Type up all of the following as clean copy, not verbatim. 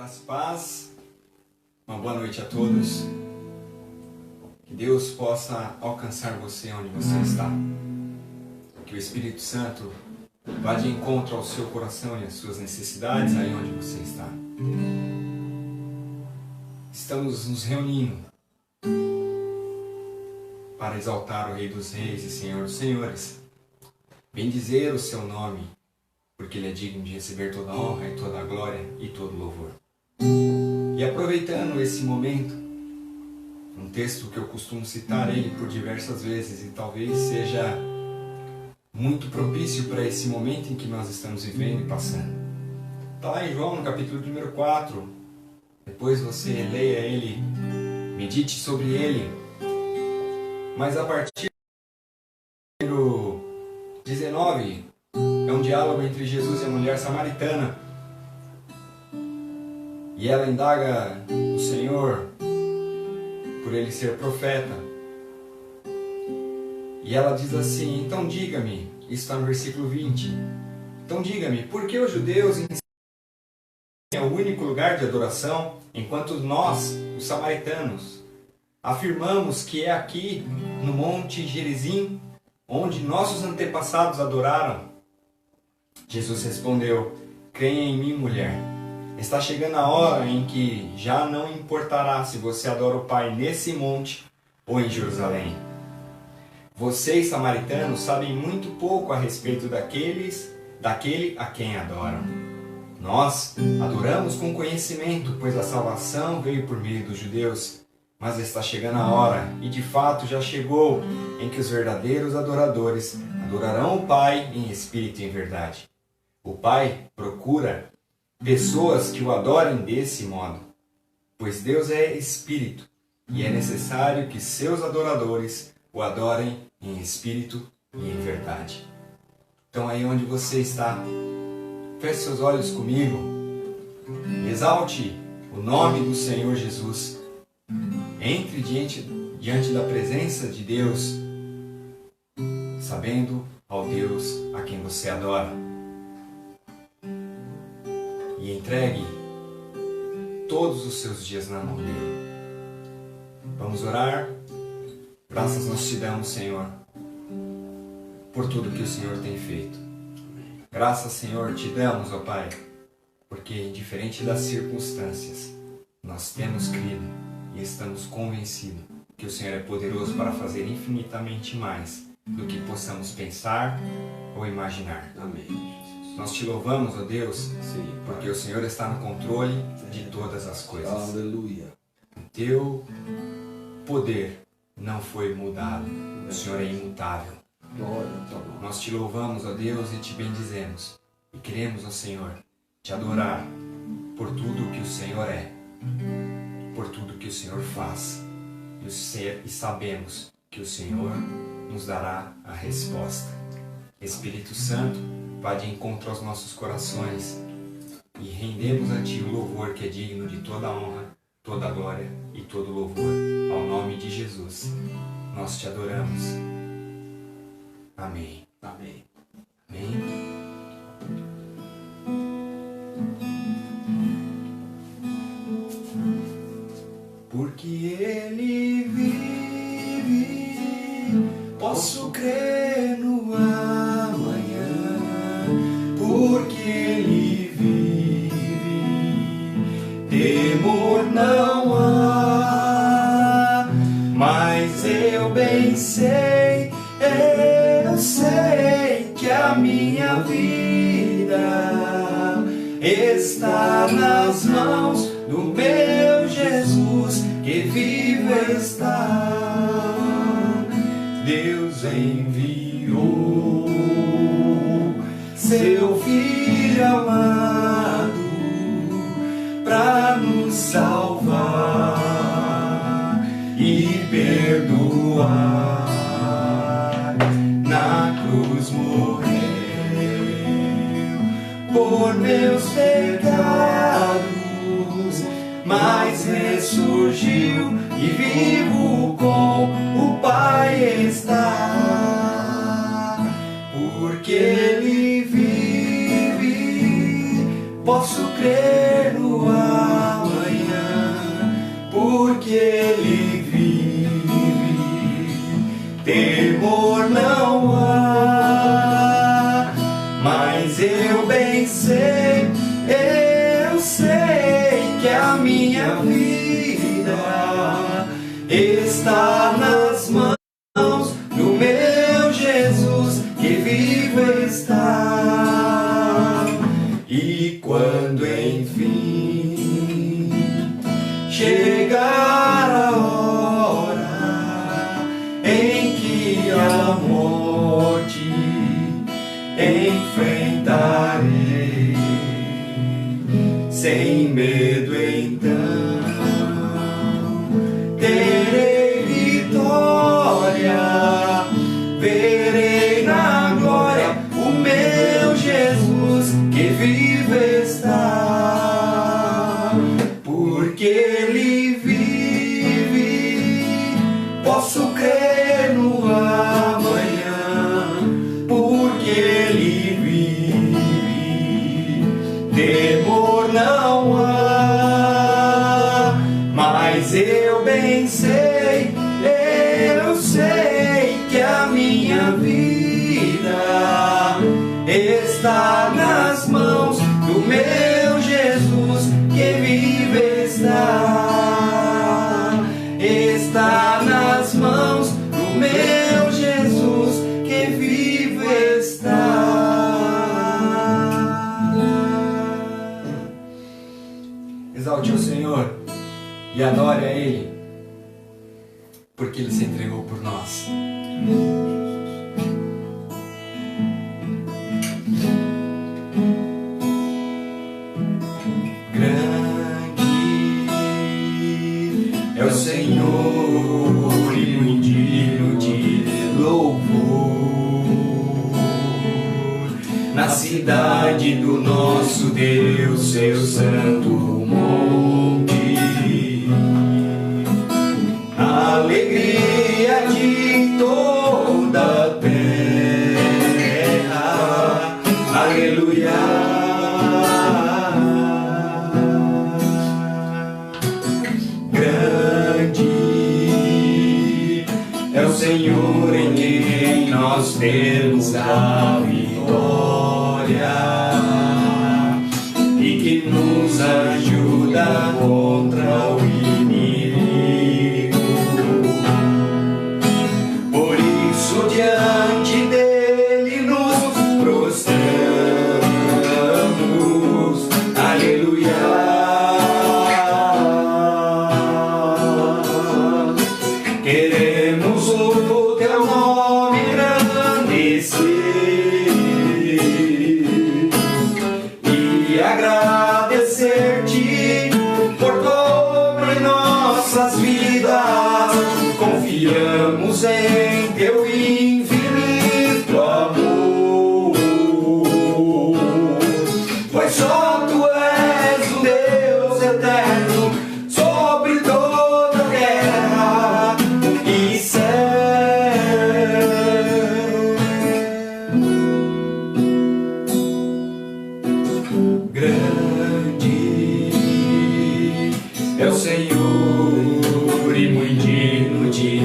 Graça e paz, uma boa noite a todos. Que Deus possa alcançar você onde você está. Que o Espírito Santo vá de encontro ao seu coração e às suas necessidades aí onde você está. Estamos nos reunindo para exaltar o Rei dos Reis e Senhor dos Senhores. Bendizer o seu nome, porque Ele é digno de receber toda a honra e toda a glória e todo o louvor. E aproveitando esse momento, um texto que eu costumo citar ele por diversas vezes e talvez seja muito propício para esse momento em que nós estamos vivendo e passando. Está lá em João, no capítulo número 4. Depois você leia ele, medite sobre ele. Mas a partir do número 19, é um diálogo entre Jesus e a mulher samaritana. E ela indaga o Senhor por ele ser profeta. E ela diz assim: então diga-me, isso está no versículo 20. Então diga-me, por que os judeus é o único lugar de adoração, enquanto nós, os samaritanos, afirmamos que é aqui no Monte Gerizim, onde nossos antepassados adoraram? Jesus respondeu: creia em mim, mulher. Está chegando a hora em que já não importará se você adora o Pai nesse monte ou em Jerusalém. Vocês, samaritanos, sabem muito pouco a respeito daquele a quem adoram. Nós adoramos com conhecimento, pois a salvação veio por meio dos judeus. Mas está chegando a hora, e de fato já chegou, em que os verdadeiros adoradores adorarão o Pai em espírito e em verdade. O Pai procura pessoas que o adorem desse modo, pois Deus é espírito, e é necessário que seus adoradores o adorem em espírito e em verdade. Então aí onde você está, feche seus olhos comigo, exalte o nome do Senhor Jesus, entre diante da presença de Deus, sabendo ao Deus a quem você adora. E entregue todos os seus dias na mão dele. Vamos orar. Graças nós te damos, Senhor, por tudo que o Senhor tem feito. Graças, Senhor, te damos, ó Pai, porque indiferente das circunstâncias, nós temos crido e estamos convencidos que o Senhor é poderoso para fazer infinitamente mais do que possamos pensar ou imaginar. Amém. Nós te louvamos, ó Deus, porque o Senhor está no controle de todas as coisas. Aleluia. O teu poder não foi mudado. O Senhor é imutável. Glória a Deus. Nós te louvamos, ó Deus, e te bendizemos. E queremos, ó Senhor, te adorar por tudo que o Senhor é, por tudo que o Senhor faz. E sabemos que o Senhor nos dará a resposta. Espírito Santo, vá de encontro aos nossos corações e rendemos a Ti o louvor que é digno de toda a honra, toda a glória e todo o louvor. Ao nome de Jesus, nós te adoramos. Amém. Amém. Amém. Porque Ele vive, posso crer no amanhã. Porque Ele vive, temor não há. Mas eu bem sei, eu sei que a minha vida está nas mãos do meu Jesus, que vivo está. Deus enviou seu Filho amado para nos salvar e perdoar. Na cruz morreu por meus pecados, mas ressurgiu e vivo com o Pai está. Porque Ele vive, posso crer no ar. minha vida está nas mãos do meu Jesus, que vivo está. E quando enfim chegar a hora em que a morte enfrentarei, sem medo então terei vitória, verei na glória o meu Jesus, que vive está. Porque Ele vive, posso crer no amanhã. Porque Ele vive, temor não há. Mas eu bem sei, eu sei que a minha vida está nas mãos do meu Jesus, que vive está. Está nas mãos do meu Jesus, que vive está. Exalte o Senhor e adore a Ele, porque Ele se entregou por nós. É o Senhor e muito digno de louvor, na cidade do nosso Deus, seu santo monte. A alegria de toda a terra, aleluia. É o Senhor em quem nós temos a vitória e que nos ajuda contra o inimigo. Por isso diante dele nos prostramos, aleluia. Queremos o teu nome engrandecer e agradecer-te por tudo em nossas vidas. Confiamos em teu infinito amor, pois só tu és o Deus eterno sobre toda a terra e céu. Grande é o Senhor e muito digno de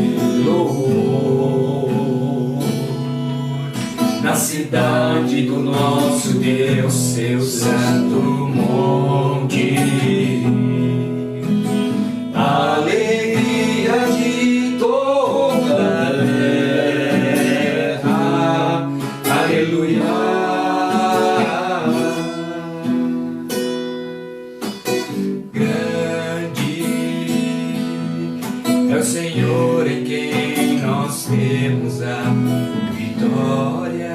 louvor, na cidade do nosso Deus, seu santo monte. A alegria de toda a terra, aleluia. É o Senhor em quem nós temos a vitória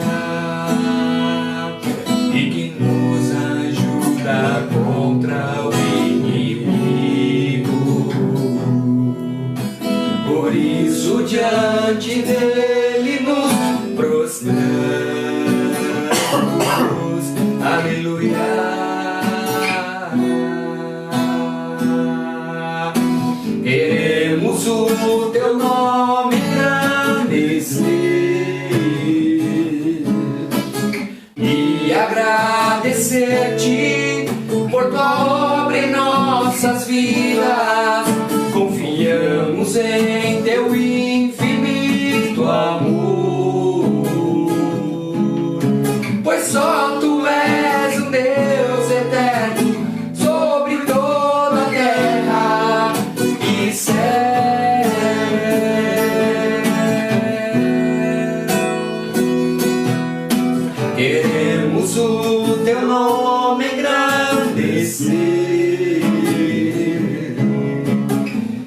e que nos ajuda contra o inimigo. Por isso diante dele nos prostramos, aleluia. Queremos o teu nome engrandecer e agradecer-te por tua obra em nossas vidas. Confiamos em teu infinito amor, pois só tu és o Deus eterno sobre toda a terra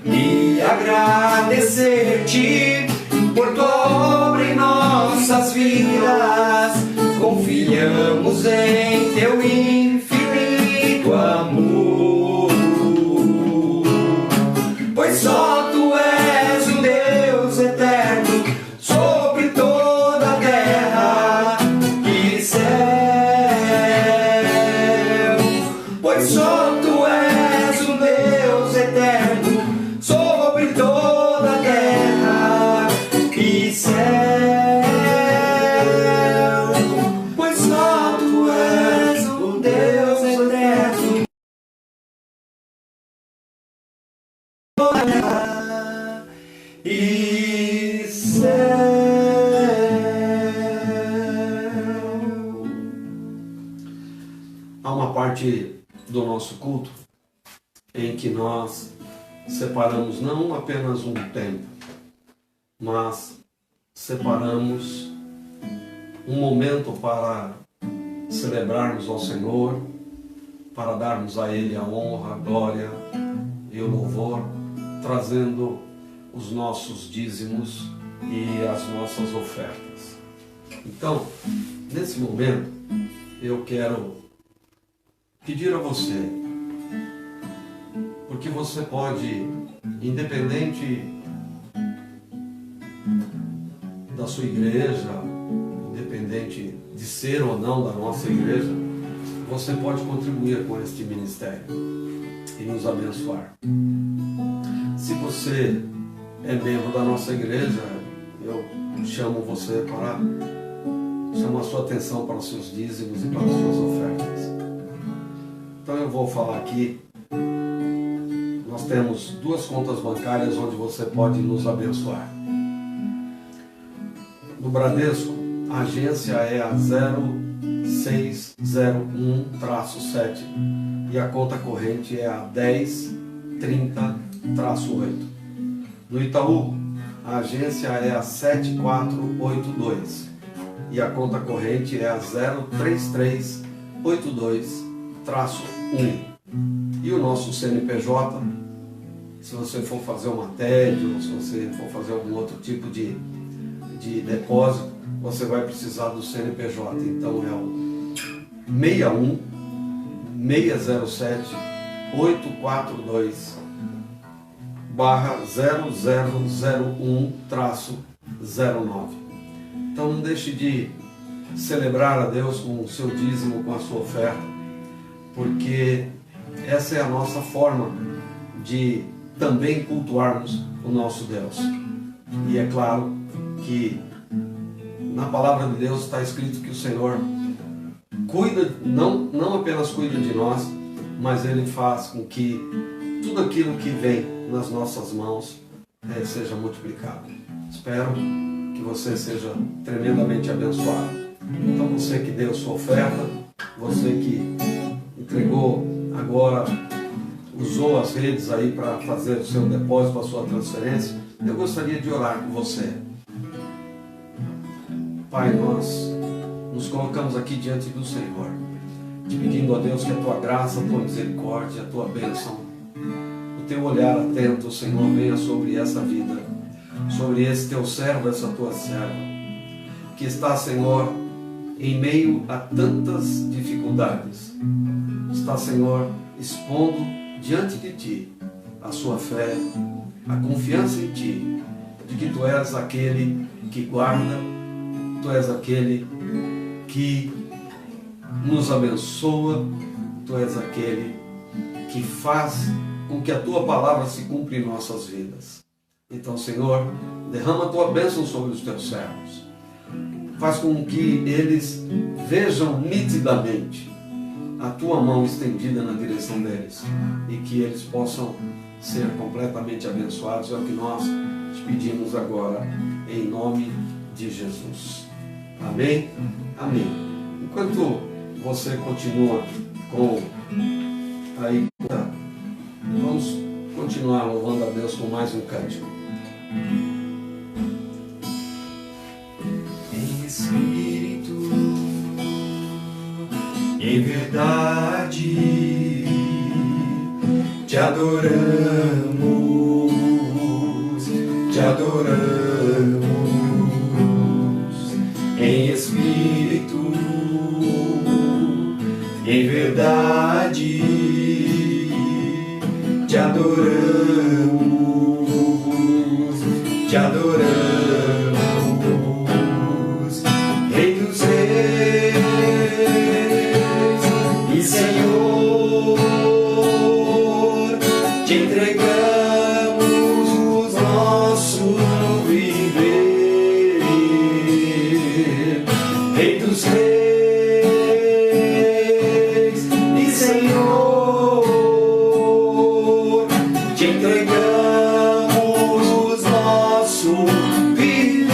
e agradecer-te por tua obra em nossas vidas. Confiamos em teu infinito amor, pois só tu és o Deus eterno sobre toda a terra e céu, pois só tu és o Deus eterno sobre toda a terra e céu, pois só tu és o Deus eterno e céu. Há uma parte do nosso culto em que nós separamos não apenas um tempo, mas separamos um momento para celebrarmos ao Senhor, para darmos a Ele a honra, a glória e o louvor, trazendo os nossos dízimos e as nossas ofertas. Então, nesse momento, eu quero pedir a você, porque você pode, independente da sua igreja, independente de ser ou não da nossa igreja, você pode contribuir com este ministério e nos abençoar. Se você é membro da nossa igreja, eu chamo você para chamar a sua atenção para os seus dízimos e para as suas ofertas. Então eu vou falar aqui. Nós temos duas contas bancárias onde você pode nos abençoar. No Bradesco, a agência é a 0601-7 e a conta corrente é a 1030-8. No Itaú, a agência é a 7482 e a conta corrente é a 03382-1. E o nosso CNPJ, se você for fazer uma TED ou se você for fazer algum outro tipo de depósito, você vai precisar do CNPJ. Então é o 61 607 842 /0001-09. Então não deixe de celebrar a Deus com o seu dízimo, com a sua oferta, porque essa é a nossa forma de também cultuarmos o nosso Deus. E é claro que na palavra de Deus está escrito que o Senhor cuida, não apenas cuida de nós, mas Ele faz com que tudo aquilo que vem nas nossas mãos seja multiplicado. Espero que você seja tremendamente abençoado. Então você que deu sua oferta, você que entregou agora, usou as redes aí para fazer o seu depósito, a sua transferência, eu gostaria de orar com você. Pai, nós nos colocamos aqui diante do Senhor, te pedindo a Deus que a tua graça, a tua misericórdia, a tua bênção, o teu olhar atento, Senhor, venha sobre essa vida, sobre esse teu servo, essa tua serva, que está, Senhor, em meio a tantas dificuldades, está, Senhor, expondo diante de ti a sua fé, a confiança em ti, de que tu és aquele que guarda, tu és aquele que nos abençoa, tu és aquele que faz com que a tua palavra se cumpra em nossas vidas. Então, Senhor, derrama a tua bênção sobre os teus servos. Faz com que eles vejam nitidamente a tua mão estendida na direção deles e que eles possam ser completamente abençoados. É o que nós te pedimos agora, em nome de Jesus. Amém? Amém. Enquanto você continua com aí, vamos continuar louvando a Deus com mais um cântico. Em espírito, em verdade, te adoramos, te adoramos em espírito, em verdade, te adoramos, te adoramos, Rei dos Reis e Senhor, te entregamos o nosso viver, Rei dos Reis e Senhor, te entregamos o nosso viver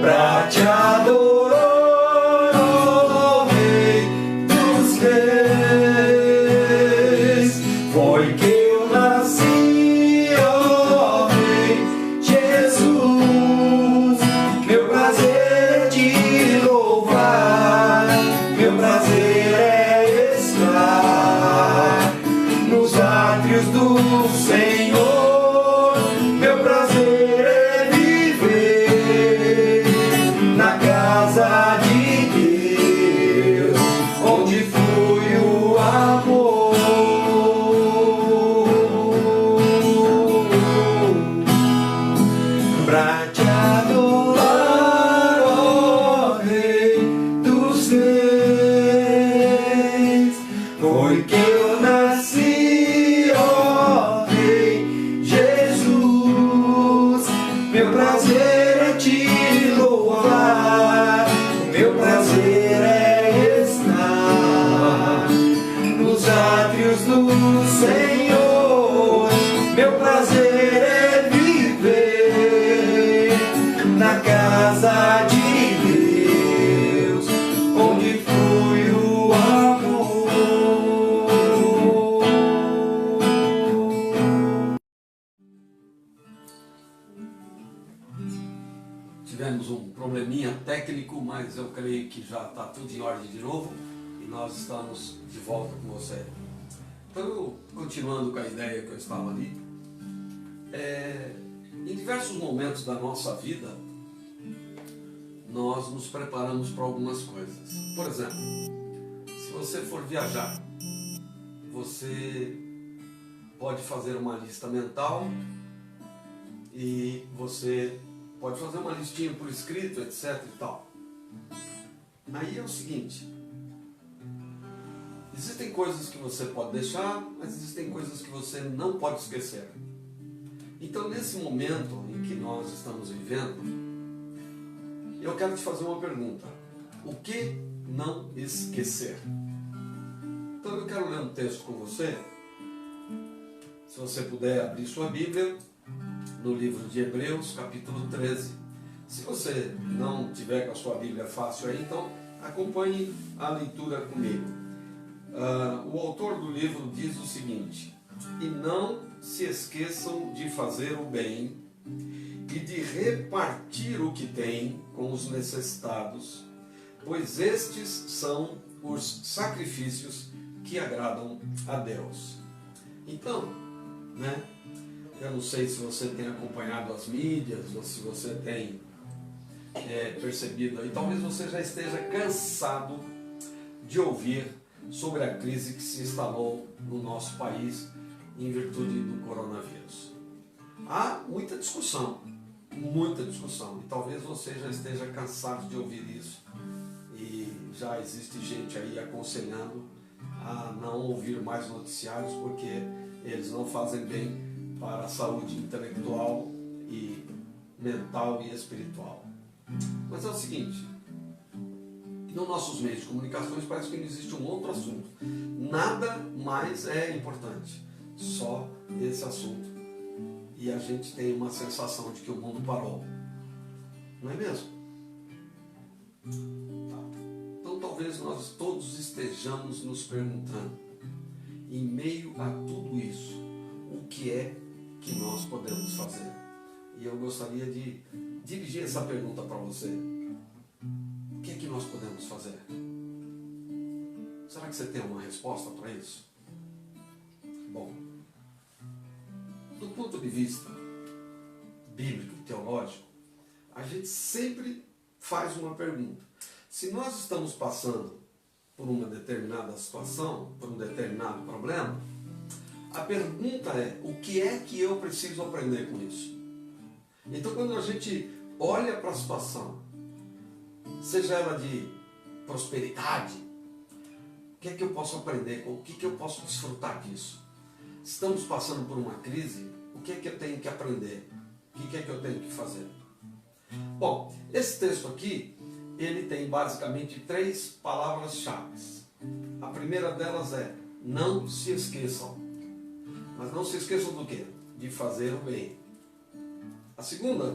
pra te adorar, ó Rei dos Reis. Foi que eu nasci, ó Rei Jesus. Meu prazer é te louvar, meu prazer é estar nos átrios do Senhor. Meu prazer é viver na casa de Deus, onde flui o amor. Pra te adorar, ó Rei dos Reis. Foi que eu nasci, ó Rei Jesus. Meu prazer é te louvar, meu prazer é estar nos átrios do Senhor. Meu prazer é viver na casa de Deus, onde flui o amor. Tivemos um probleminha técnico, mas eu creio que já está tudo em ordem de novo e nós estamos de volta com você. Então, continuando com a ideia que eu estava ali, em diversos momentos da nossa vida, nós nos preparamos para algumas coisas. Por exemplo, se você for viajar, você pode fazer uma lista mental e você pode fazer uma listinha por escrito, etc e tal. Aí é o seguinte, existem coisas que você pode deixar, mas existem coisas que você não pode esquecer. Então, nesse momento em que nós estamos vivendo, eu quero te fazer uma pergunta. O que não esquecer? Então, eu quero ler um texto com você. Se você puder abrir sua Bíblia, no livro de Hebreus, capítulo 13. Se você não tiver com a sua Bíblia fácil aí, então acompanhe a leitura comigo. O autor do livro diz o seguinte: e não se esqueçam de fazer o bem e de repartir o que tem com os necessitados, pois estes são os sacrifícios que agradam a Deus. Então, né? Eu não sei se você tem acompanhado as mídias ou se você tem percebido aí, talvez você já esteja cansado de ouvir sobre a crise que se instalou no nosso país em virtude do coronavírus. Há muita discussão, e talvez você já esteja cansado de ouvir isso e já existe gente aí aconselhando a não ouvir mais noticiários porque eles não fazem bem para a saúde intelectual e mental e espiritual. Mas é o seguinte, nos nossos meios de comunicações parece que não existe um outro assunto. Nada mais é importante, só esse assunto. E a gente tem uma sensação de que o mundo parou. Não é mesmo? Tá. Então talvez nós todos estejamos nos perguntando, em meio a tudo isso, o que é que nós podemos fazer? E eu gostaria de dirigir essa pergunta para você. O que é que nós podemos fazer? Será que você tem uma resposta para isso? Bom, do ponto de vista bíblico e teológico, a gente sempre faz uma pergunta. Se nós estamos passando por uma determinada situação, por um determinado problema, a pergunta é: o que é que eu preciso aprender com isso? Então, quando a gente olha para a situação, seja ela de prosperidade, o que é que eu posso aprender? O que é que eu posso desfrutar disso? Estamos passando por uma crise, o que é que eu tenho que aprender? O que é que eu tenho que fazer? Bom, esse texto aqui, ele tem basicamente 3 palavras-chave. A primeira delas é: não se esqueçam. Mas não se esqueçam do quê? De fazer o bem. A segunda: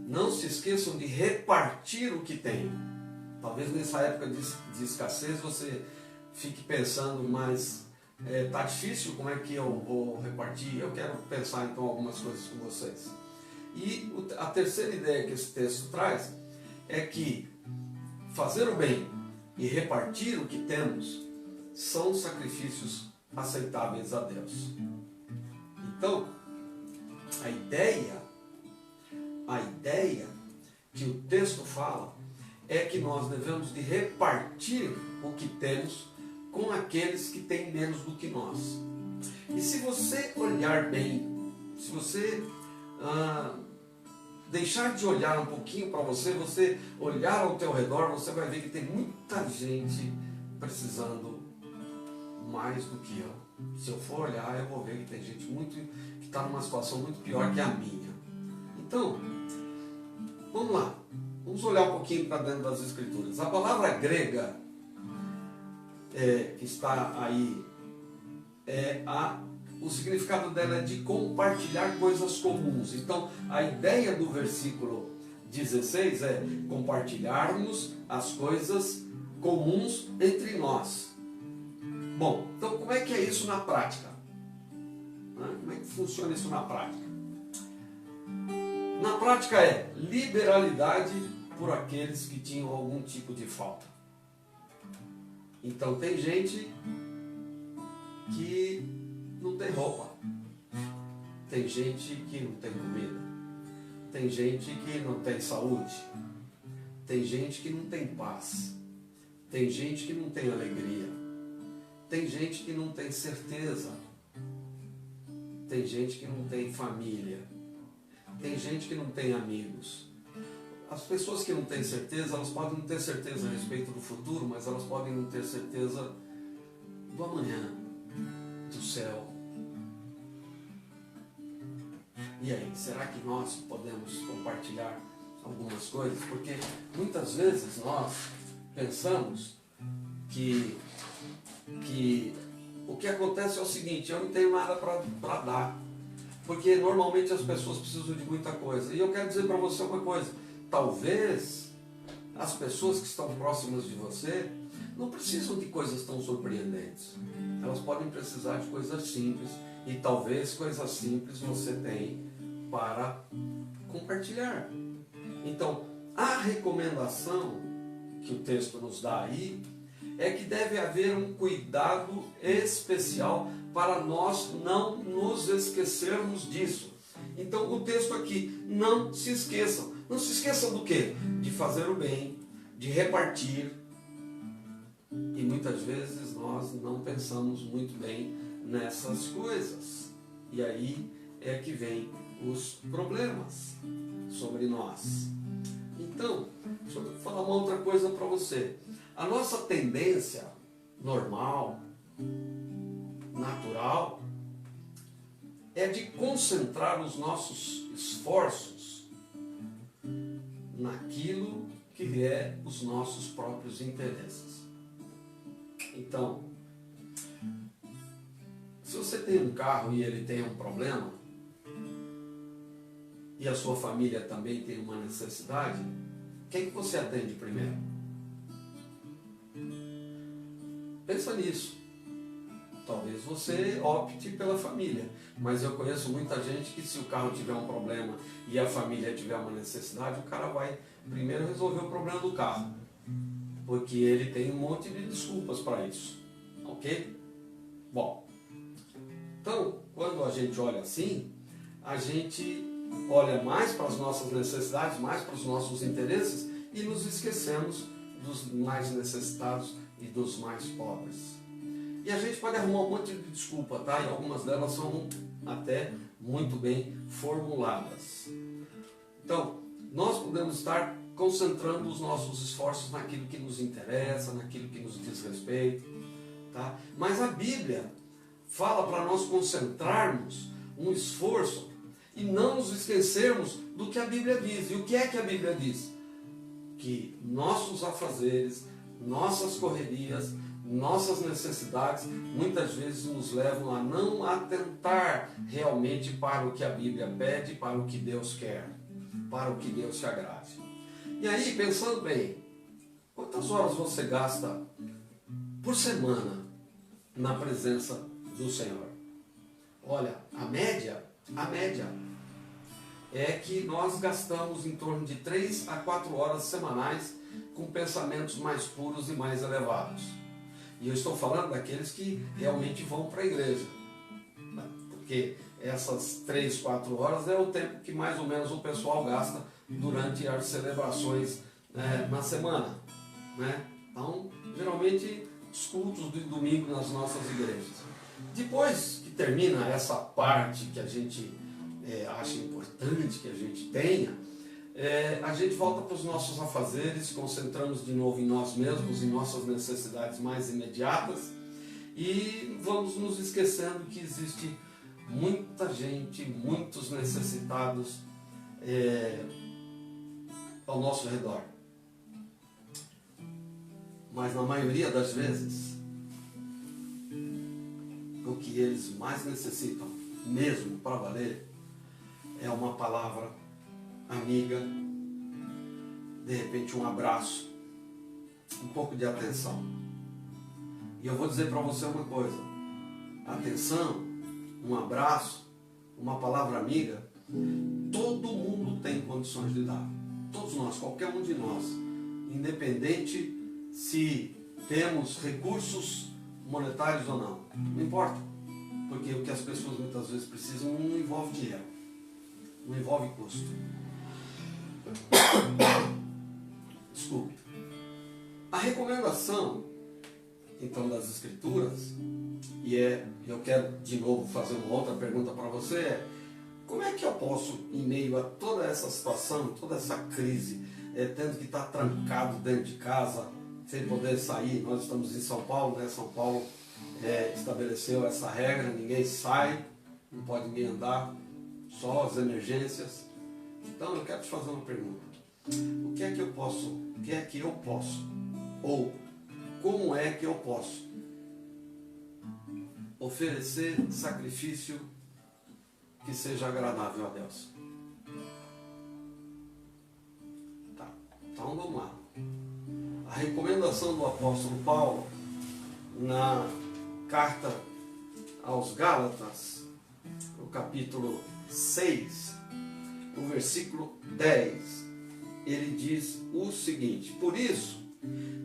não se esqueçam de repartir o que tem. Talvez nessa época de escassez você fique pensando, mas tá difícil, como é que eu vou repartir? Eu quero pensar então algumas coisas com vocês. E a terceira ideia que esse texto traz é que fazer o bem e repartir o que temos são sacrifícios aceitáveis a Deus. Então, a ideia que o texto fala é que nós devemos de repartir o que temos com aqueles que têm menos do que nós. E se você olhar bem, se você deixar de olhar um pouquinho para você, você olhar ao teu redor, você vai ver que tem muita gente precisando mais do que eu. Se eu for olhar, eu vou ver que tem gente que está numa situação muito pior que a minha. Então, vamos lá. Vamos olhar um pouquinho para dentro das Escrituras. A palavra grega que está aí, o significado dela é de compartilhar coisas comuns. Então, a ideia do versículo 16 é compartilharmos as coisas comuns entre nós. Bom, então como é que é isso na prática? Como é que funciona isso na prática? Na prática é liberalidade por aqueles que tinham algum tipo de falta. Então tem gente que não tem roupa, tem gente que não tem comida, tem gente que não tem saúde, tem gente que não tem paz, tem gente que não tem alegria, tem gente que não tem certeza, tem gente que não tem família, tem gente que não tem amigos. As pessoas que não têm certeza, elas podem não ter certeza a respeito do futuro, mas elas podem não ter certeza do amanhã, do céu. E aí, será que nós podemos compartilhar algumas coisas? Porque muitas vezes nós pensamos que o que acontece é o seguinte: eu não tenho nada para dar. Porque normalmente as pessoas precisam de muita coisa. E eu quero dizer para você uma coisa: talvez as pessoas que estão próximas de você não precisam de coisas tão surpreendentes. Elas podem precisar de coisas simples. E talvez coisas simples você tem para compartilhar. Então, a recomendação que o texto nos dá aí é que deve haver um cuidado especial para nós não nos esquecermos disso. Então o texto aqui: não se esqueçam. Não se esqueçam do quê? De fazer o bem, de repartir. E muitas vezes nós não pensamos muito bem nessas coisas. E aí é que vem os problemas sobre nós. Então, deixa eu falar uma outra coisa para você. A nossa tendência normal, natural, é de concentrar os nossos esforços naquilo que é os nossos próprios interesses. Então, se você tem um carro e ele tem um problema, e a sua família também tem uma necessidade, quem que você atende primeiro? Pensa nisso. Talvez você opte pela família, mas eu conheço muita gente que, se o carro tiver um problema e a família tiver uma necessidade, o cara vai primeiro resolver o problema do carro, porque ele tem um monte de desculpas para isso, ok? Bom, então quando a gente olha assim, a gente olha mais para as nossas necessidades, mais para os nossos interesses e nos esquecemos dos mais necessitados e dos mais pobres. E a gente pode arrumar um monte de desculpa, tá? E algumas delas são até muito bem formuladas. Então, nós podemos estar concentrando os nossos esforços naquilo que nos interessa, naquilo que nos diz respeito, tá? Mas a Bíblia fala para nós concentrarmos um esforço e não nos esquecermos do que a Bíblia diz. E o que é que a Bíblia diz? Que nossos afazeres, nossas correrias, nossas necessidades muitas vezes nos levam a não atentar realmente para o que a Bíblia pede, para o que Deus quer, para o que Deus se agrade. E aí, pensando bem, quantas horas você gasta por semana na presença do Senhor? Olha, a média é que nós gastamos em torno de 3 a 4 horas semanais com pensamentos mais puros e mais elevados. E eu estou falando daqueles que realmente vão para a igreja, porque essas 3, 4 horas é o tempo que mais ou menos o pessoal gasta durante as celebrações na semana, né? Então, geralmente, os cultos de domingo nas nossas igrejas. Depois que termina essa parte que a gente acha importante que a gente tenha, a gente volta para os nossos afazeres, concentramos de novo em nós mesmos, em nossas necessidades mais imediatas e vamos nos esquecendo que existe muita gente, muitos necessitados ao nosso redor. Mas na maioria das vezes, o que eles mais necessitam, mesmo para valer, é uma palavra amiga, de repente um abraço, um pouco de atenção. E eu vou dizer para você uma coisa: atenção, um abraço, uma palavra amiga, todo mundo tem condições de dar. Todos nós, qualquer um de nós, independente se temos recursos monetários ou não, não importa, porque o que as pessoas muitas vezes precisam não envolve dinheiro, não envolve custo. Desculpe. A recomendação, então, das Escrituras, e eu quero de novo fazer uma outra pergunta para você, como é que eu posso, em meio a toda essa situação, toda essa crise, tendo que estar trancado dentro de casa, sem poder sair? Nós estamos em São Paulo, né? São Paulo estabeleceu essa regra, ninguém sai, não pode nem andar, só as emergências. Então eu quero te fazer uma pergunta: o que é que eu posso, ou como é que eu posso oferecer sacrifício que seja agradável a Deus? Tá, então vamos lá. A recomendação do apóstolo Paulo na carta aos Gálatas, no capítulo 6, no versículo 10, ele diz o seguinte: por isso,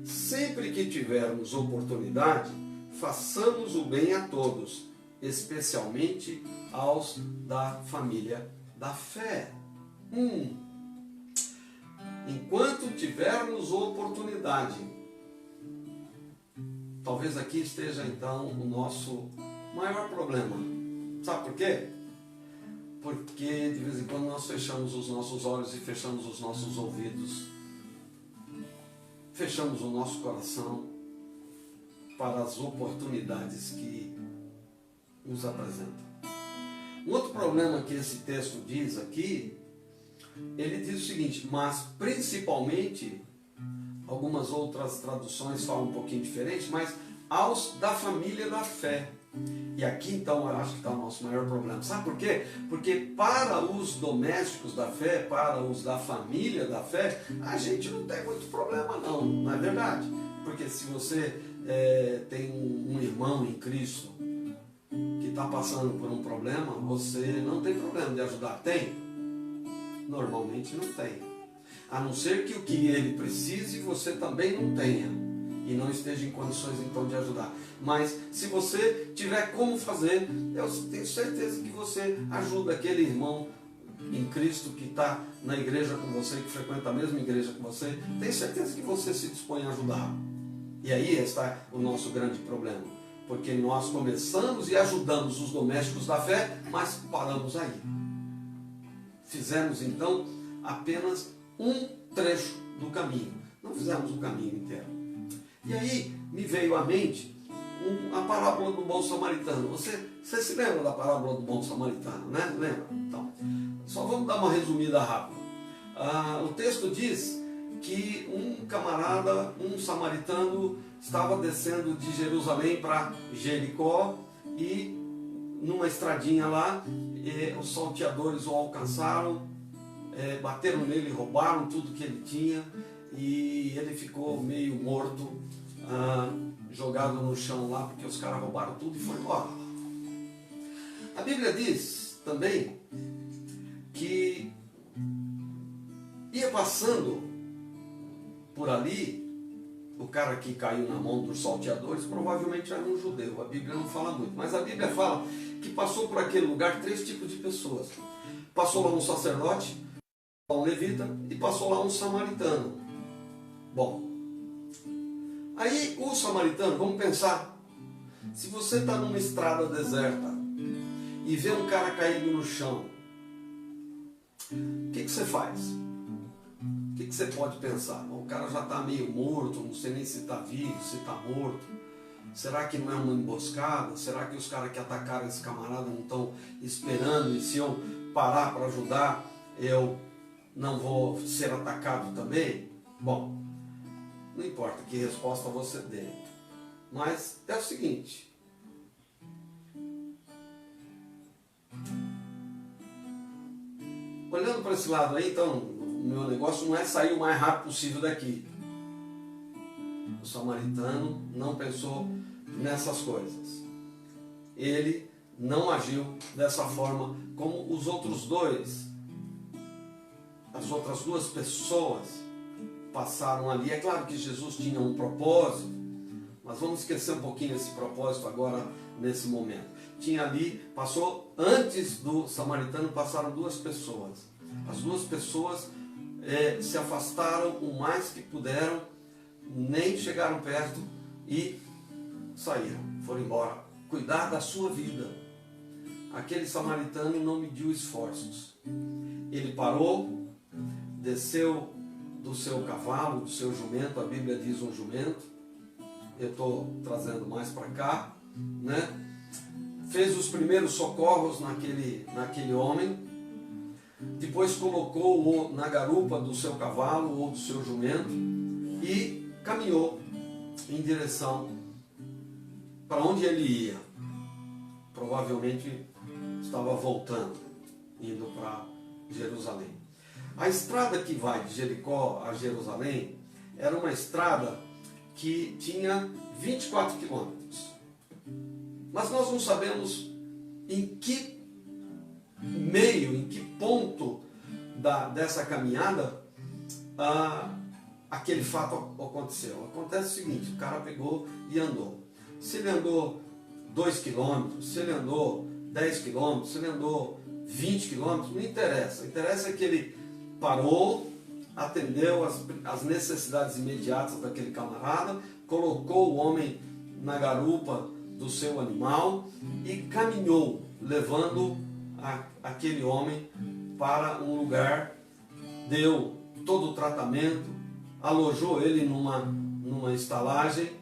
sempre que tivermos oportunidade, façamos o bem a todos, especialmente aos da família da fé. Enquanto tivermos oportunidade. Talvez aqui esteja então o nosso maior problema. Sabe por quê? Porque de vez em quando nós fechamos os nossos olhos e fechamos os nossos ouvidos, fechamos o nosso coração para as oportunidades que nos apresentam. Um outro problema que esse texto diz aqui, ele diz o seguinte: mas principalmente, algumas outras traduções falam um pouquinho diferente, mas aos da família da fé. E aqui então eu acho que está o nosso maior problema. Sabe por quê? Porque para os domésticos da fé, para os da família da fé, a gente não tem muito problema não é verdade? Porque se você tem um irmão em Cristo que está passando por um problema, você não tem problema de ajudar. Tem? Normalmente não tem. A não ser que o que ele precise você também não tenha. E e não esteja em condições então de ajudar. Mas se você tiver como fazer, eu tenho certeza que você ajuda aquele irmão em Cristo que está na igreja com você, que frequenta a mesma igreja com você. Tenho certeza que você se dispõe a ajudar. E aí está o nosso grande problema, porque nós começamos e ajudamos os domésticos da fé, mas paramos aí. Fizemos então apenas um trecho do caminho, não fizemos o caminho inteiro. E aí me veio à mente a parábola do bom samaritano. Você se lembra da parábola do bom samaritano, né? Lembra? Então, só vamos dar uma resumida rápida. O texto diz que um camarada, um samaritano, estava descendo de Jerusalém para Jericó e numa estradinha lá, os salteadores o alcançaram, bateram nele, roubaram tudo que ele tinha e ele ficou meio morto, jogado no chão lá, porque os caras roubaram tudo e foi embora. A Bíblia diz também que ia passando por ali, o cara que caiu na mão dos salteadores provavelmente era um judeu. A Bíblia não fala muito, mas a Bíblia fala que passou por aquele lugar 3 tipos de pessoas. Passou lá um sacerdote, um levita e passou lá um samaritano. Bom, aí o samaritano, vamos pensar, se você está numa estrada deserta e vê um cara caído no chão, o que você faz? O que você pode pensar? O cara já está meio morto, não sei nem se está vivo, se está morto. Será que não é uma emboscada? Será que os caras que atacaram esse camarada não estão esperando? E se eu parar para ajudar, eu não vou ser atacado também? Bom, não importa que resposta você dê. Mas é o seguinte. Olhando para esse lado aí, então, o meu negócio não é sair o mais rápido possível daqui. O samaritano não pensou nessas coisas. Ele não agiu dessa forma como os outros dois, as outras duas pessoas passaram ali. É claro que Jesus tinha um propósito, mas vamos esquecer um pouquinho esse propósito agora, nesse momento. Tinha ali, passou, antes do samaritano passaram 2 pessoas. As 2 pessoas se afastaram o mais que puderam, nem chegaram perto e saíram, foram embora, cuidar da sua vida. Aquele samaritano não mediu esforços. Ele parou, desceu do seu cavalo, do seu jumento, a Bíblia diz um jumento, eu estou trazendo mais para cá, né? Fez os primeiros socorros naquele homem, depois colocou-o na garupa do seu cavalo ou do seu jumento e caminhou em direção para onde ele ia. Provavelmente estava voltando, indo para Jerusalém. A estrada que vai de Jericó a Jerusalém era uma estrada que tinha 24 quilômetros. Mas nós não sabemos em que meio, em que ponto dessa caminhada aquele fato aconteceu. Acontece o seguinte, o cara pegou e andou. Se ele andou 2 quilômetros, se ele andou 10 quilômetros, se ele andou 20 quilômetros, não interessa. Interessa é que ele parou, atendeu as necessidades imediatas daquele camarada, colocou o homem na garupa do seu animal e caminhou, levando aquele homem para um lugar, deu todo o tratamento, alojou ele numa estalagem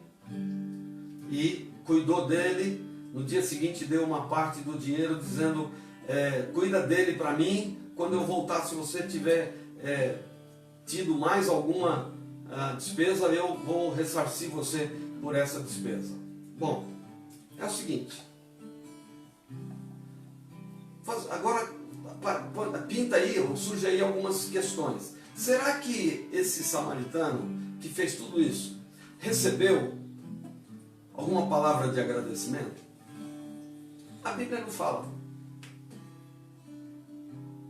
e cuidou dele. No dia seguinte deu uma parte do dinheiro dizendo, cuida dele para mim, quando eu voltar, se você tiver tido mais alguma despesa, eu vou ressarcir você por essa despesa. Bom, é o seguinte, agora pinta aí, surge aí algumas questões. Será que esse samaritano que fez tudo isso recebeu alguma palavra de agradecimento? A Bíblia não fala.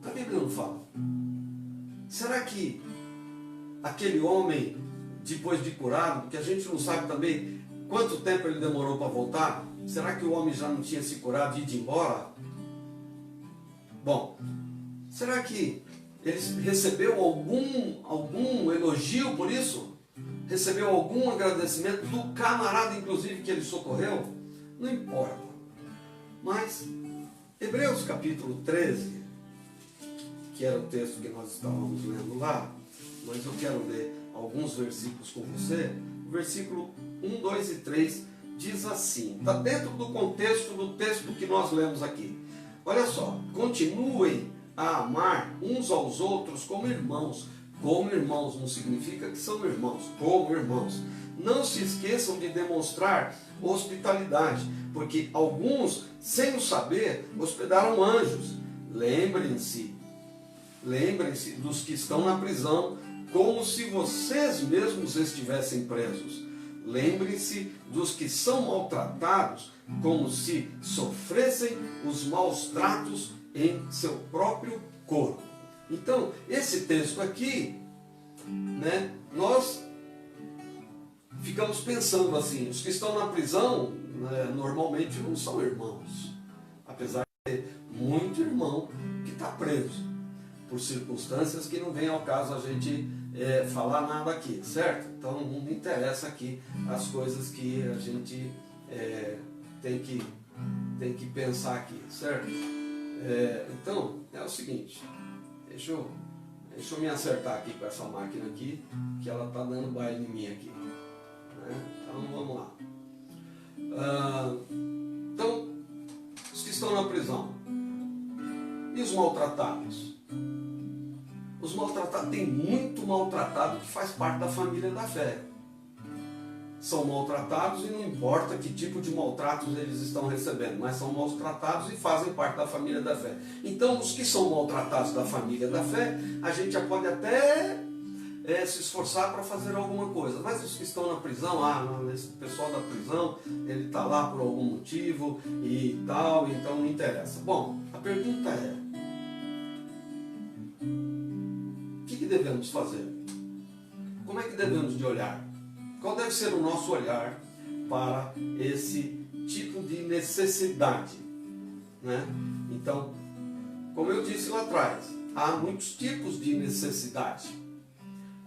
A Bíblia não fala. Será que aquele homem depois de curado, porque a gente não sabe também quanto tempo ele demorou para voltar. Será que o homem já não tinha se curado e ido embora? Bom, será que ele recebeu algum elogio por isso? Recebeu algum agradecimento do camarada, inclusive, que ele socorreu? Não importa. Mas, Hebreus capítulo 13, que era o texto que nós estávamos lendo lá, mas eu quero ler alguns versículos com você. O versículo 1, 2 e 3 diz assim, está dentro do contexto do texto que nós lemos aqui. Olha só, continuem a amar uns aos outros como irmãos. Como irmãos não significa que são irmãos, como irmãos. Não se esqueçam de demonstrar hospitalidade, porque alguns, sem o saber, hospedaram anjos. Lembrem-se dos que estão na prisão, como se vocês mesmos estivessem presos. Lembrem-se dos que são maltratados, como se sofressem os maus tratos em seu próprio corpo. Então, esse texto aqui, né, nós ficamos pensando assim, os que estão na prisão, né, normalmente não são irmãos, apesar de ter muito irmão que está preso, por circunstâncias que não vem ao caso a gente falar nada aqui, certo? Então não me interessa aqui as coisas que a gente tem que pensar aqui, certo? Então é o seguinte, deixa eu me acertar aqui com essa máquina aqui, que ela está dando baile em mim aqui, né? Então vamos lá. Então, os que estão na prisão e os maltratados? Os maltratados, tem muito maltratado que faz parte da família da fé. São maltratados e não importa que tipo de maltratos eles estão recebendo, mas são maltratados e fazem parte da família da fé. Então, os que são maltratados da família da fé, a gente já pode até se esforçar para fazer alguma coisa. Mas os que estão na prisão, esse pessoal da prisão, ele está lá por algum motivo e tal, então não interessa. Bom, a pergunta é, o que devemos fazer? Como é que devemos de olhar? Qual deve ser o nosso olhar para esse tipo de necessidade, né? Então, como eu disse lá atrás, há muitos tipos de necessidade.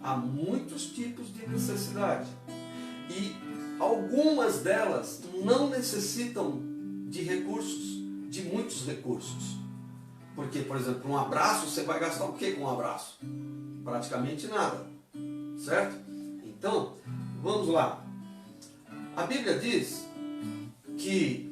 Há muitos tipos de necessidade. E algumas delas não necessitam de recursos, de muitos recursos. Porque, por exemplo, um abraço, você vai gastar o que com um abraço? Praticamente nada, certo? Então, vamos lá. A Bíblia diz que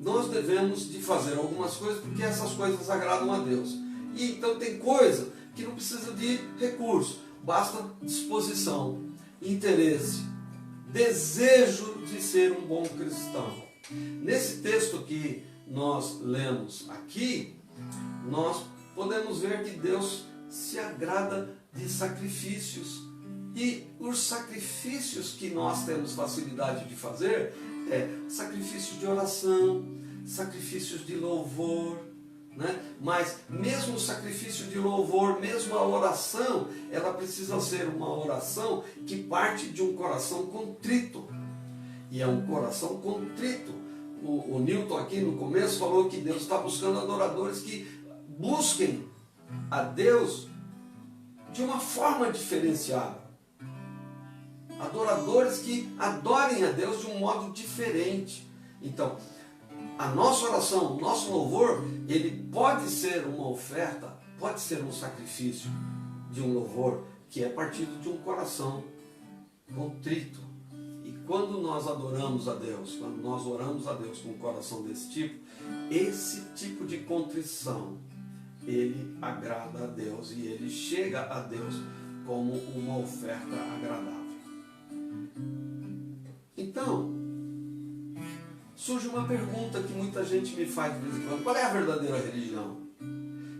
nós devemos de fazer algumas coisas porque essas coisas agradam a Deus. E então tem coisa que não precisa de recurso, basta disposição, interesse, desejo de ser um bom cristão. Nesse texto que nós lemos aqui, nós podemos ver que Deus se agrada de sacrifícios. E os sacrifícios que nós temos facilidade de fazer sacrifícios de oração, sacrifícios de louvor, né? Mas mesmo o sacrifício de louvor, mesmo a oração, ela precisa ser uma oração que parte de um coração contrito. E é um coração contrito. O Newton aqui no começo falou que Deus está buscando adoradores que busquem a Deus de uma forma diferenciada. Adoradores que adorem a Deus de um modo diferente. Então, a nossa oração, o nosso louvor, ele pode ser uma oferta, pode ser um sacrifício de um louvor que é partido de um coração contrito. E quando nós adoramos a Deus, quando nós oramos a Deus com um coração desse tipo, esse tipo de contrição, ele agrada a Deus e ele chega a Deus como uma oferta agradável. Então, surge uma pergunta que muita gente me faz de vez em quando: qual é a verdadeira religião?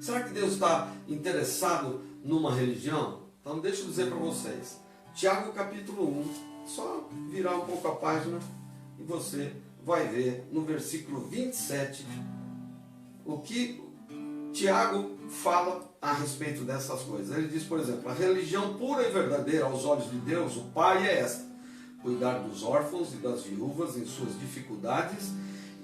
Será que Deus está interessado numa religião? Então deixa eu dizer para vocês, Tiago capítulo 1, só virar um pouco a página e você vai ver no versículo 27 o que Tiago fala a respeito dessas coisas. Ele diz, por exemplo, a religião pura e verdadeira aos olhos de Deus, o Pai, é esta: cuidar dos órfãos e das viúvas em suas dificuldades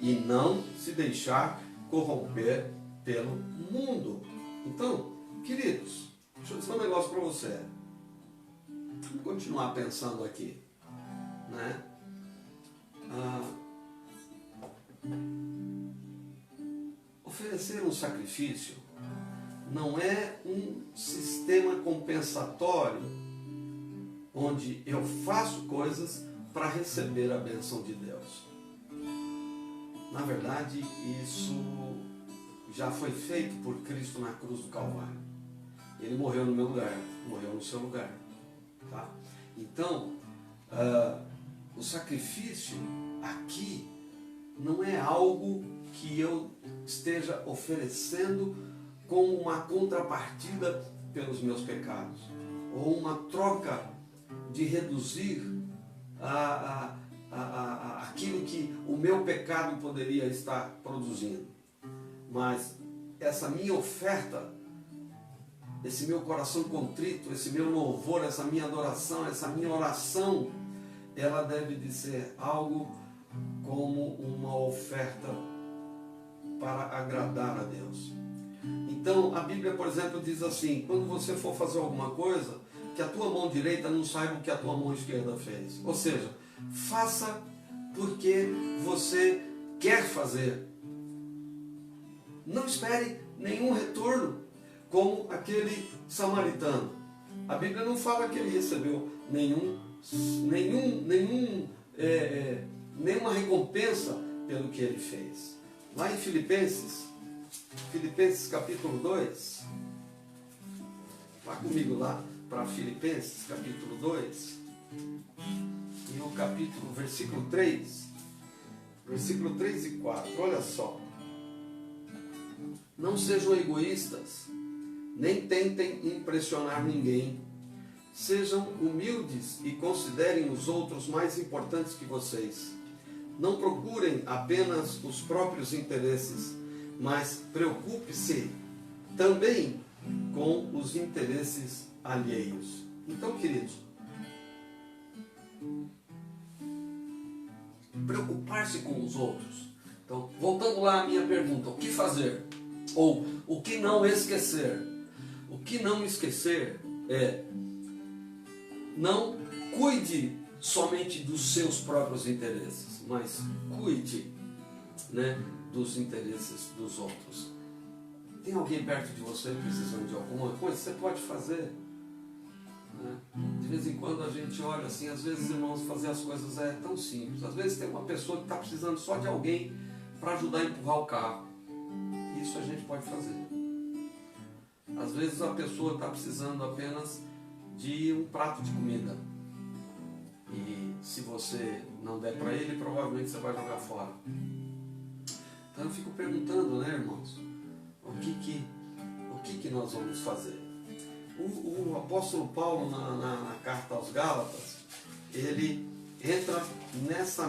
e não se deixar corromper pelo mundo. Então, queridos, deixa eu dizer um negócio para você. Vamos continuar pensando aqui, né? Oferecer um sacrifício não é um sistema compensatório onde eu faço coisas para receber a bênção de Deus. Na verdade, isso já foi feito por Cristo na cruz do Calvário. Ele morreu no meu lugar, morreu no seu lugar. Tá? Então, o sacrifício aqui não é algo que eu esteja oferecendo como uma contrapartida pelos meus pecados, ou uma troca de reduzir aquilo que o meu pecado poderia estar produzindo. Mas essa minha oferta, esse meu coração contrito, esse meu louvor, essa minha adoração, essa minha oração, ela deve de ser algo como uma oferta para agradar a Deus. Então, a Bíblia, por exemplo, diz assim: quando você for fazer alguma coisa, que a tua mão direita não saiba o que a tua mão esquerda fez. Ou seja, faça porque você quer fazer. Não espere nenhum retorno, como aquele samaritano. A Bíblia não fala que ele recebeu nenhuma recompensa pelo que ele fez. Lá em Filipenses capítulo 2, vá comigo lá para Filipenses capítulo 2, e no capítulo, versículo 3 e 4, olha só. Não sejam egoístas, nem tentem impressionar ninguém. Sejam humildes e considerem os outros mais importantes que vocês. Não procurem apenas os próprios interesses, mas preocupe-se também com os interesses alheios. Então, queridos, preocupar-se com os outros. Então, voltando lá à minha pergunta, o que fazer? Ou o que não esquecer? O que não esquecer é: não cuide somente dos seus próprios interesses, mas cuide, né, dos interesses dos outros. Tem alguém perto de você precisando de alguma coisa? Você pode fazer. Né? De vez em quando a gente olha assim, às vezes, irmãos, fazer as coisas é tão simples. Às vezes tem uma pessoa que está precisando só de alguém para ajudar a empurrar o carro. Isso a gente pode fazer. Às vezes a pessoa está precisando apenas de um prato de comida. E se você não der para ele, provavelmente você vai jogar fora. Então eu fico perguntando, né, irmãos, o que nós vamos fazer? O apóstolo Paulo, na carta aos Gálatas, ele entra nessa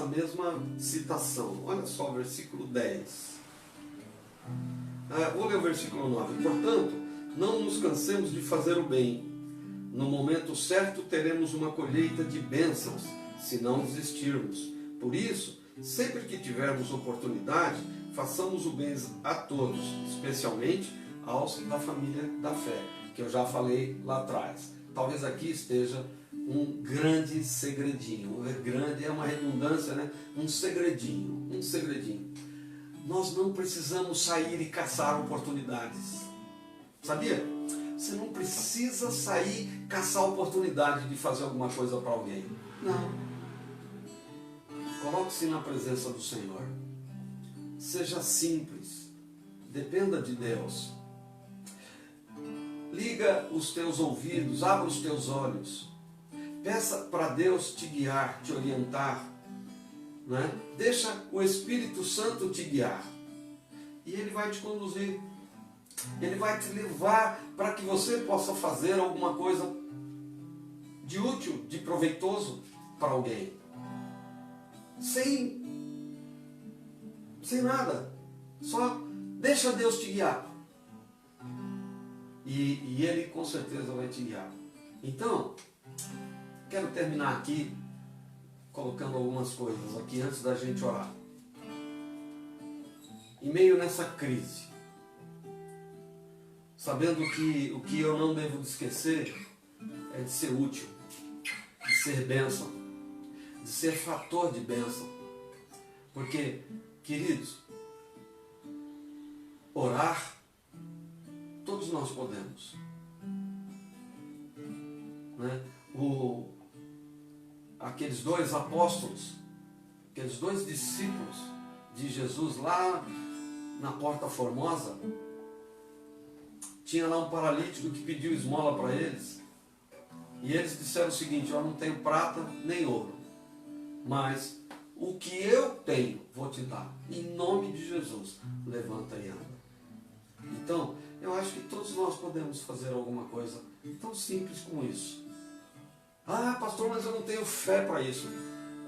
mesma citação. Olha só o versículo 10. Vou ler o versículo 9. Portanto, não nos cansemos de fazer o bem. No momento certo teremos uma colheita de bênçãos, se não desistirmos. Por isso, sempre que tivermos oportunidade, façamos o bem a todos, especialmente aos da família da fé, que eu já falei lá atrás. Talvez aqui esteja um grande segredinho. Grande é uma redundância, né? Um segredinho. Nós não precisamos sair e caçar oportunidades. Sabia? Você não precisa sair caçar a oportunidade de fazer alguma coisa para alguém. Não. Coloque-se na presença do Senhor. Seja simples. Dependa de Deus. Liga os teus ouvidos, abra os teus olhos. Peça para Deus te guiar, te orientar. Né? Deixa o Espírito Santo te guiar. E Ele vai te conduzir. Ele vai te levar para que você possa fazer alguma coisa de útil, de proveitoso para alguém. Sem nada. Só deixa Deus te guiar. E Ele com certeza vai te guiar. Então, quero terminar aqui colocando algumas coisas aqui antes da gente orar. Em meio nessa crise, sabendo que o que eu não devo esquecer é de ser útil, de ser bênção, de ser fator de bênção. Porque, queridos, orar, todos nós podemos. Né? Aqueles dois apóstolos, aqueles dois discípulos de Jesus lá na Porta Formosa, tinha lá um paralítico que pediu esmola para eles. E eles disseram o seguinte: eu não tenho prata nem ouro, mas o que eu tenho vou te dar. Em nome de Jesus, levanta e anda. Então, eu acho que todos nós podemos fazer alguma coisa tão simples como isso. Ah, pastor, mas eu não tenho fé para isso.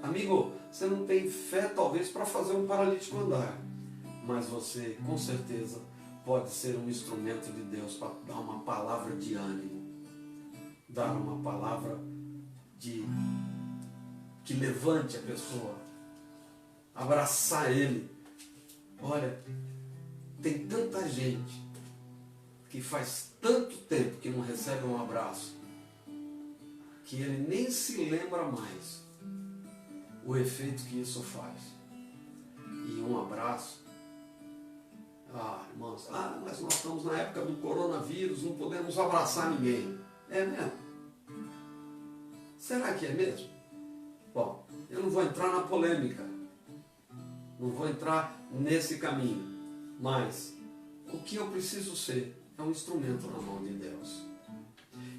Amigo, você não tem fé talvez para fazer um paralítico andar, mas você com certeza pode ser um instrumento de Deus para dar uma palavra de ânimo, dar uma palavra que levante a pessoa, abraçar ele. Olha, tem tanta gente que faz tanto tempo que não recebe um abraço, que ele nem se lembra mais o efeito que isso faz. E um abraço, irmãos, mas nós estamos na época do coronavírus, não podemos abraçar ninguém. É mesmo? Será que é mesmo? Bom, eu não vou entrar na polêmica, não vou entrar nesse caminho, mas o que eu preciso ser é um instrumento na mão de Deus.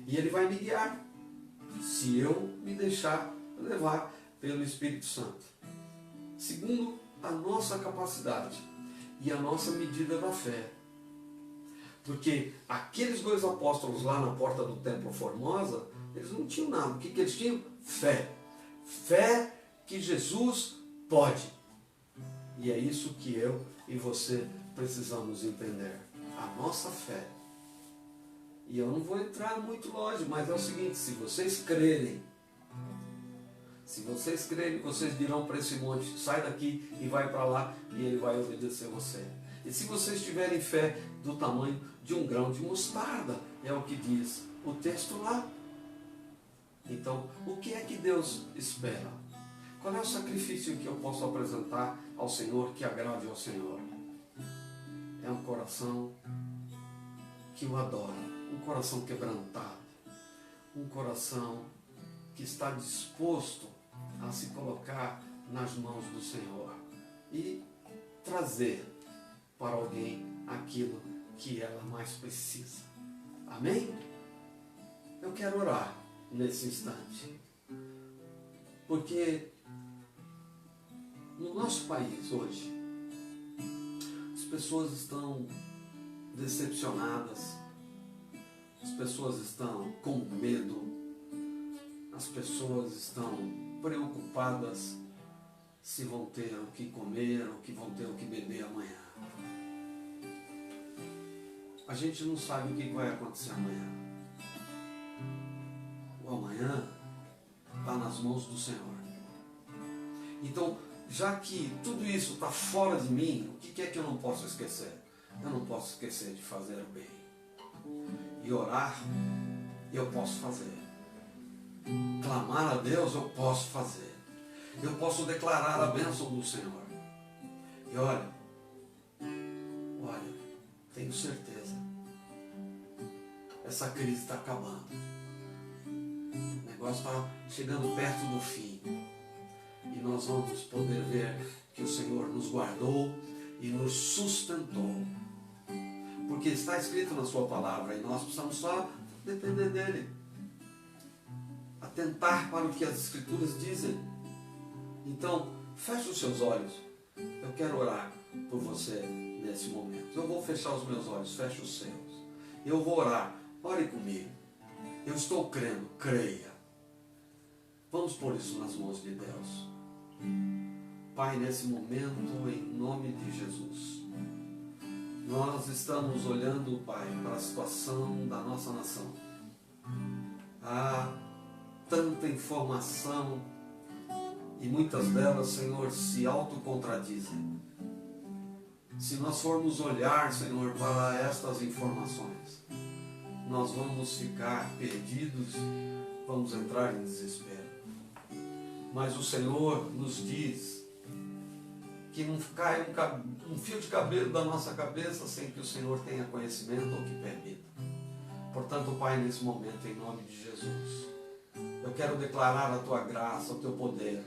E Ele vai me guiar, se eu me deixar levar pelo Espírito Santo, segundo a nossa capacidade e a nossa medida da fé. Porque aqueles dois apóstolos lá na porta do Templo Formosa, eles não tinham nada. O que eles tinham? Fé. Fé que Jesus pode. E é isso que eu e você precisamos entender. A nossa fé. E eu não vou entrar muito longe, mas é o seguinte: se vocês crerem, vocês dirão para esse monte: sai daqui e vai para lá, e ele vai obedecer você. E se vocês tiverem fé do tamanho de um grão de mostarda, é o que diz o texto lá. Então, o que é que Deus espera? Qual é o sacrifício que eu posso apresentar ao Senhor que agrade ao Senhor? É um coração que o adora, um coração quebrantado, um coração que está disposto a se colocar nas mãos do Senhor e trazer para alguém aquilo que ela mais precisa. Amém? Eu quero orar nesse instante, porque no nosso país hoje as pessoas estão decepcionadas, as pessoas estão com medo, as pessoas estão preocupadas se vão ter o que comer, ou que vão ter o que beber amanhã. A gente não sabe o que vai acontecer amanhã. O amanhã está nas mãos do Senhor. Então, já que tudo isso está fora de mim, o que é que eu não posso esquecer? Eu não posso esquecer de fazer o bem. E orar, eu posso fazer. Clamar a Deus, eu posso fazer. Eu posso declarar a bênção do Senhor. E olha, tenho certeza, essa crise está acabando. O negócio está chegando perto do fim. E nós vamos poder ver que o Senhor nos guardou e nos sustentou. Porque está escrito na sua palavra e nós precisamos só depender dele. Atentar para o que as Escrituras dizem. Então, feche os seus olhos. Eu quero orar por você nesse momento. Eu vou fechar os meus olhos, feche os seus. Eu vou orar, ore comigo. Eu estou crendo, creia. Vamos pôr isso nas mãos de Deus. Pai, nesse momento, em nome de Jesus, Nós estamos olhando, Pai, para a situação da nossa nação. Há tanta informação e muitas delas, Senhor, se autocontradizem. Se nós formos olhar, Senhor, para estas informações, nós vamos ficar perdidos, vamos entrar em desespero. Mas o Senhor nos diz que não cai um fio de cabelo da nossa cabeça sem que o Senhor tenha conhecimento ou que permita. Portanto, Pai, nesse momento, em nome de Jesus, eu quero declarar a Tua graça, o Teu poder.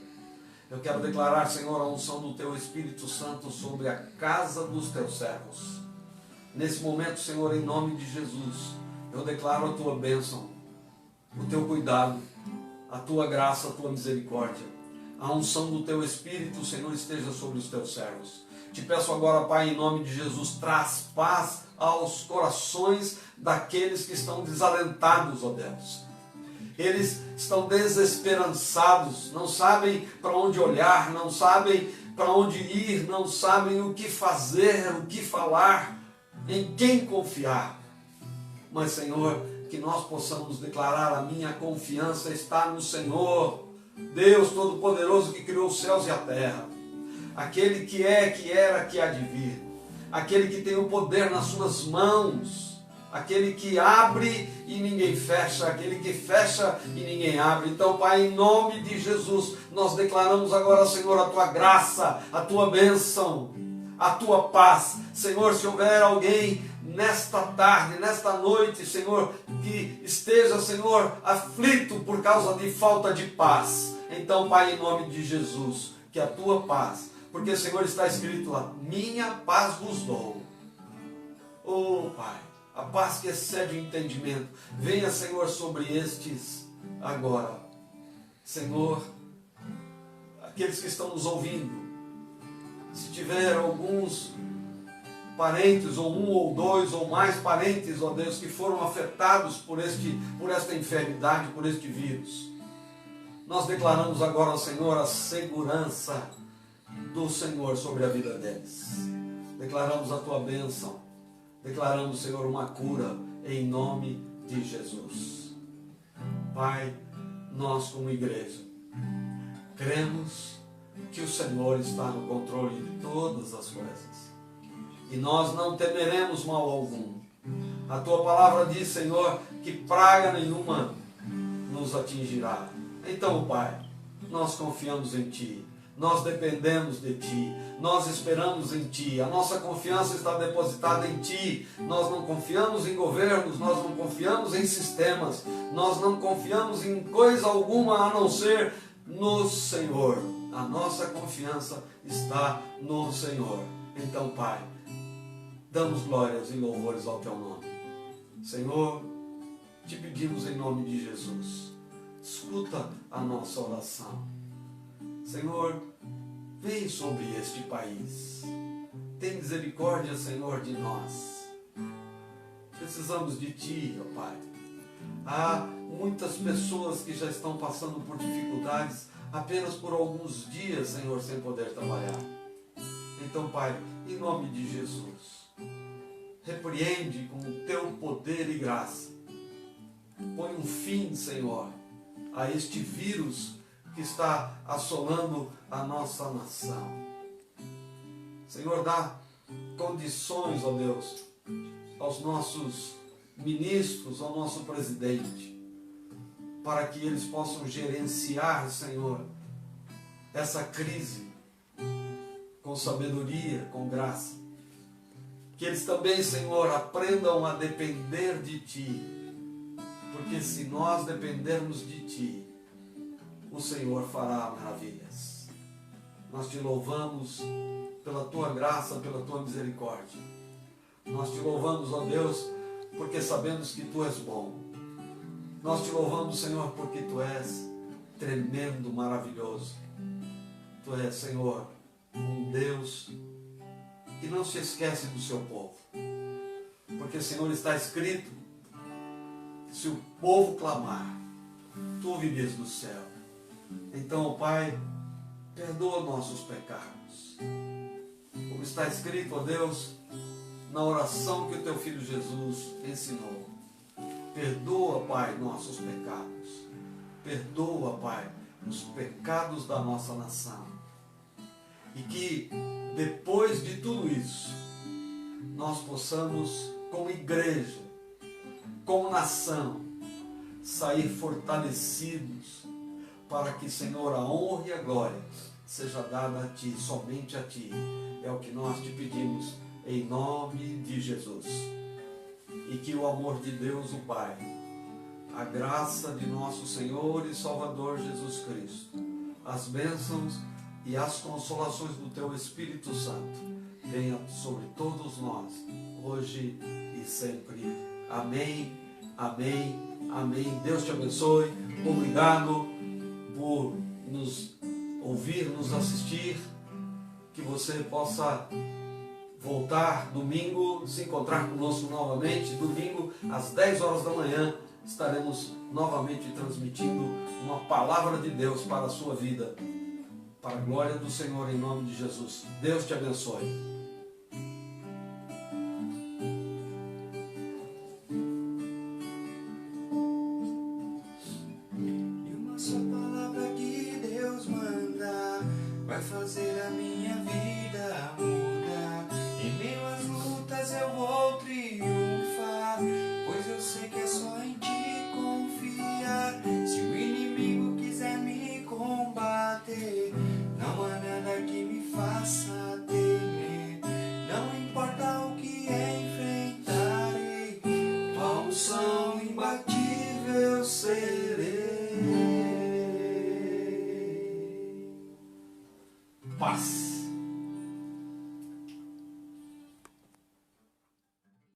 Eu quero declarar, Senhor, a unção do Teu Espírito Santo sobre a casa dos Teus servos. Nesse momento, Senhor, em nome de Jesus, eu declaro a Tua bênção, o Teu cuidado, a Tua graça, a Tua misericórdia. A unção do Teu Espírito, Senhor, esteja sobre os Teus servos. Te peço agora, Pai, em nome de Jesus, traz paz aos corações daqueles que estão desalentados, ó Deus. Eles estão desesperançados, não sabem para onde olhar, não sabem para onde ir, não sabem o que fazer, o que falar, em quem confiar. Mas, Senhor, que nós possamos declarar: a minha confiança está no Senhor, Deus Todo-Poderoso, que criou os céus e a terra, aquele que é, que era, que há de vir, aquele que tem o poder nas suas mãos, aquele que abre e ninguém fecha, aquele que fecha e ninguém abre. Então, Pai, em nome de Jesus, nós declaramos agora, Senhor, a Tua graça, a Tua bênção, a Tua paz. Senhor, se houver alguém nesta tarde, nesta noite, Senhor, que esteja, Senhor, aflito por causa de falta de paz, então, Pai, em nome de Jesus, que a Tua paz, porque, Senhor, está escrito lá: minha paz vos dou. Oh, Pai, a paz que excede o entendimento, venha, Senhor, sobre estes agora. Senhor, aqueles que estão nos ouvindo, se tiver alguns parentes, ou um ou dois ou mais parentes, ó Deus, que foram afetados por esta enfermidade, por este vírus, nós declaramos agora, Senhor, a segurança do Senhor sobre a vida deles. Declaramos a Tua bênção. Declaramos, Senhor, uma cura em nome de Jesus. Pai, nós como igreja cremos que o Senhor está no controle de todas as coisas e nós não temeremos mal algum. A Tua palavra diz, Senhor, que praga nenhuma nos atingirá. Então, Pai, nós confiamos em Ti, nós dependemos de Ti, nós esperamos em Ti, a nossa confiança está depositada em Ti. Nós não confiamos em governos, nós não confiamos em sistemas, nós não confiamos em coisa alguma a não ser no Senhor. A nossa confiança está no Senhor. Então, Pai, damos glórias e louvores ao Teu nome. Senhor, te pedimos em nome de Jesus, escuta a nossa oração. Senhor, vem sobre este país. Tem misericórdia, Senhor, de nós. Precisamos de Ti, ó Pai. Há muitas pessoas que já estão passando por dificuldades apenas por alguns dias, Senhor, sem poder trabalhar. Então, Pai, em nome de Jesus, repreende com o Teu poder e graça. Põe um fim, Senhor, a este vírus que está assolando a nossa nação. Senhor, dá condições, ó Deus, aos nossos ministros, ao nosso presidente, para que eles possam gerenciar, Senhor, essa crise com sabedoria, com graça. Que eles também, Senhor, aprendam a depender de Ti, porque se nós dependermos de Ti, o Senhor fará maravilhas. Nós Te louvamos pela Tua graça, pela Tua misericórdia. Nós Te louvamos, ó Deus, porque sabemos que Tu és bom. Nós Te louvamos, Senhor, porque Tu és tremendo, maravilhoso. Tu és, Senhor, um Deus que não se esquece do Seu povo. Porque, Senhor, está escrito que se o povo clamar, Tu ouvirás do céu. Então, Pai, perdoa nossos pecados. Como está escrito, ó Deus, na oração que o teu Filho Jesus ensinou. Perdoa, Pai, nossos pecados. Perdoa, Pai, os pecados da nossa nação. E que, depois de tudo isso, nós possamos, como igreja, como nação, sair fortalecidos para que, Senhor, a honra e a glória seja dada a Ti, somente a Ti. É o que nós te pedimos, em nome de Jesus. E que o amor de Deus, o Pai, a graça de nosso Senhor e Salvador Jesus Cristo, as bênçãos e as consolações do Teu Espírito Santo venha sobre todos nós, hoje e sempre. Amém, amém, amém. Deus te abençoe. Obrigado por nos ouvir, nos assistir. Que você possa voltar domingo, se encontrar conosco novamente. Domingo, às 10 horas da manhã, estaremos novamente transmitindo uma palavra de Deus para a sua vida. Para a glória do Senhor, em nome de Jesus. Deus te abençoe. Vai fazer a minha vida mudar. Em meio às lutas eu vou triunfar, pois eu sei que é só em Ti confiar. Se o inimigo quiser me combater, não há nada que me faça temer. Não importa o que enfrentarei, com a unção imbatível serei. Paz.